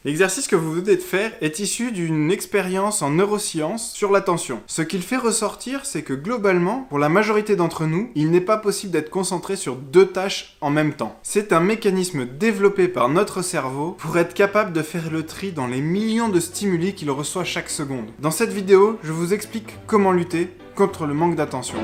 L'exercice que vous venez de faire est issu d'une expérience en neurosciences sur l'attention. Ce qu'il fait ressortir, c'est que globalement, pour la majorité d'entre nous, il n'est pas possible d'être concentré sur deux tâches en même temps. C'est un mécanisme développé par notre cerveau pour être capable de faire le tri dans les millions de stimuli qu'il reçoit chaque seconde. Dans cette vidéo, je vous explique comment lutter contre le manque d'attention.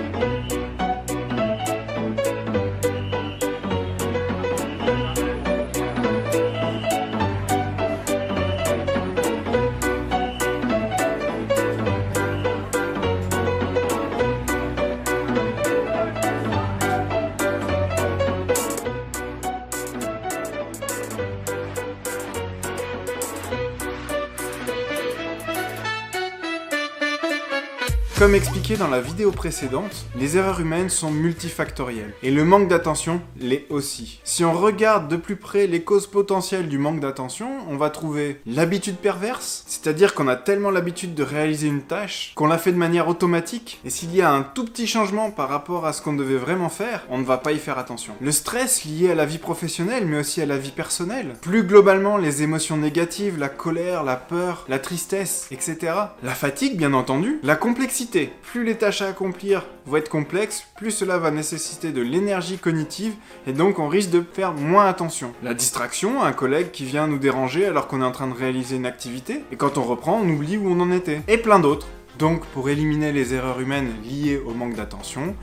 Comme expliqué dans la vidéo précédente, les erreurs humaines sont multifactorielles, et le manque d'attention l'est aussi. Si on regarde de plus près les causes potentielles du manque d'attention, on va trouver l'habitude perverse, c'est-à-dire qu'on a tellement l'habitude de réaliser une tâche qu'on la fait de manière automatique, et s'il y a un tout petit changement par rapport à ce qu'on devait vraiment faire, on ne va pas y faire attention. Le stress lié à la vie professionnelle, mais aussi à la vie personnelle. Plus globalement, les émotions négatives, la colère, la peur, la tristesse, etc. La fatigue, bien entendu. La complexité. Plus les tâches à accomplir vont être complexes, plus cela va nécessiter de l'énergie cognitive et donc on risque de faire moins attention. La distraction, un collègue qui vient nous déranger alors qu'on est en train de réaliser une activité, et quand on reprend, on oublie où on en était. Et plein d'autres. Donc pour éliminer les erreurs humaines liées au manque d'attention,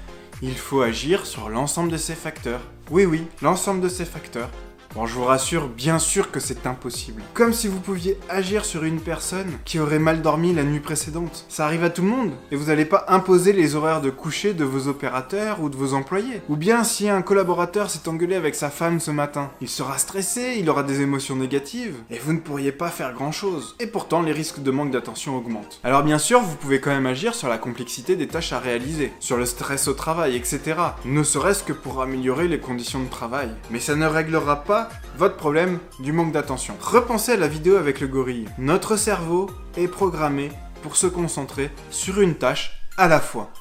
il faut agir sur l'ensemble de ces facteurs. Oui, l'ensemble de ces facteurs. Bon, je vous rassure, bien sûr que c'est impossible. Comme si vous pouviez agir sur une personne qui aurait mal dormi la nuit précédente. Ça arrive à tout le monde, et vous n'allez pas imposer les horaires de coucher de vos opérateurs ou de vos employés. Ou bien si un collaborateur s'est engueulé avec sa femme ce matin, il sera stressé, il aura des émotions négatives, et vous ne pourriez pas faire grand chose. Et pourtant, les risques de manque d'attention augmentent. Alors bien sûr, vous pouvez quand même agir sur la complexité des tâches à réaliser, sur le stress au travail, etc. Ne serait-ce que pour améliorer les conditions de travail. Mais ça ne réglera pas votre problème du manque d'attention. Repensez à la vidéo avec le gorille. Notre cerveau est programmé pour se concentrer sur une tâche à la fois.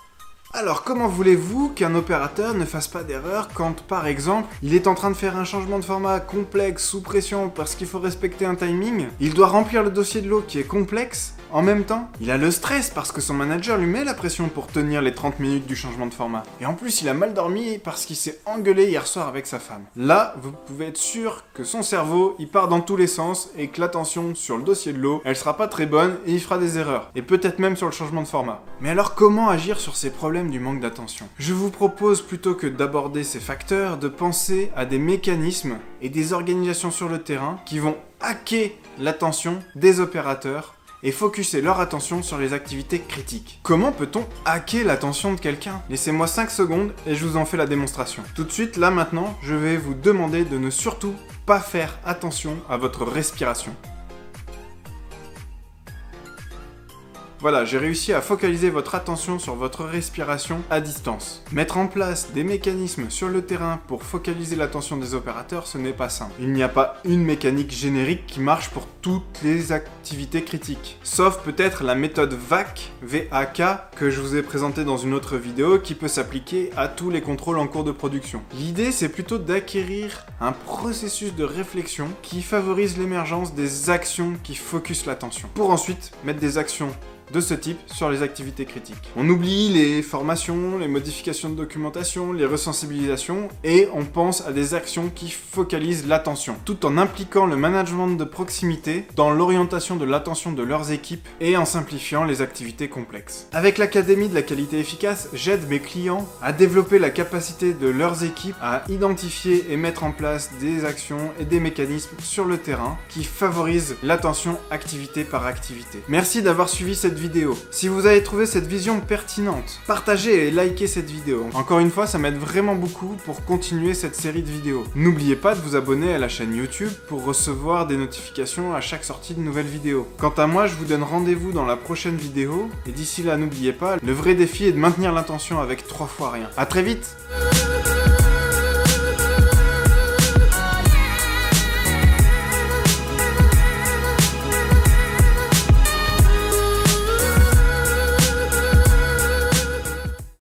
Alors comment voulez-vous qu'un opérateur ne fasse pas d'erreur quand, par exemple, il est en train de faire un changement de format complexe sous pression parce qu'il faut respecter un timing? Il doit remplir le dossier de l'eau qui est complexe en même temps. Il a le stress parce que son manager lui met la pression pour tenir les 30 minutes du changement de format. Et en plus, il a mal dormi parce qu'il s'est engueulé hier soir avec sa femme. Là, vous pouvez être sûr que son cerveau, il part dans tous les sens et que l'attention sur le dossier de l'eau, elle sera pas très bonne et il fera des erreurs. Et peut-être même sur le changement de format. Mais alors comment agir sur ces problèmes du manque d'attention? Je vous propose, plutôt que d'aborder ces facteurs, de penser à des mécanismes et des organisations sur le terrain qui vont hacker l'attention des opérateurs et focuser leur attention sur les activités critiques. Comment peut-on hacker l'attention de quelqu'un? Laissez-moi 5 secondes et je vous en fais la démonstration. Tout de suite, là maintenant, je vais vous demander de ne surtout pas faire attention à votre respiration. Voilà, j'ai réussi à focaliser votre attention sur votre respiration à distance. Mettre en place des mécanismes sur le terrain pour focaliser l'attention des opérateurs, ce n'est pas simple. Il n'y a pas une mécanique générique qui marche pour toutes les activités critiques. Sauf peut-être la méthode VAK, V-A-K, que je vous ai présentée dans une autre vidéo qui peut s'appliquer à tous les contrôles en cours de production. L'idée, c'est plutôt d'acquérir un processus de réflexion qui favorise l'émergence des actions qui focusent l'attention. Pour ensuite mettre des actions de ce type sur les activités critiques. On oublie les formations, les modifications de documentation, les resensibilisations et on pense à des actions qui focalisent l'attention, tout en impliquant le management de proximité dans l'orientation de l'attention de leurs équipes et en simplifiant les activités complexes. Avec l'Académie de la qualité efficace, j'aide mes clients à développer la capacité de leurs équipes à identifier et mettre en place des actions et des mécanismes sur le terrain qui favorisent l'attention activité par activité. Merci d'avoir suivi cette vidéo. Si vous avez trouvé cette vision pertinente, partagez et likez cette vidéo. Encore une fois, ça m'aide vraiment beaucoup pour continuer cette série de vidéos. N'oubliez pas de vous abonner à la chaîne YouTube pour recevoir des notifications à chaque sortie de nouvelles vidéos. Quant à moi, je vous donne rendez-vous dans la prochaine vidéo, et d'ici là, n'oubliez pas, le vrai défi est de maintenir l'intention avec 3 fois rien. À très vite!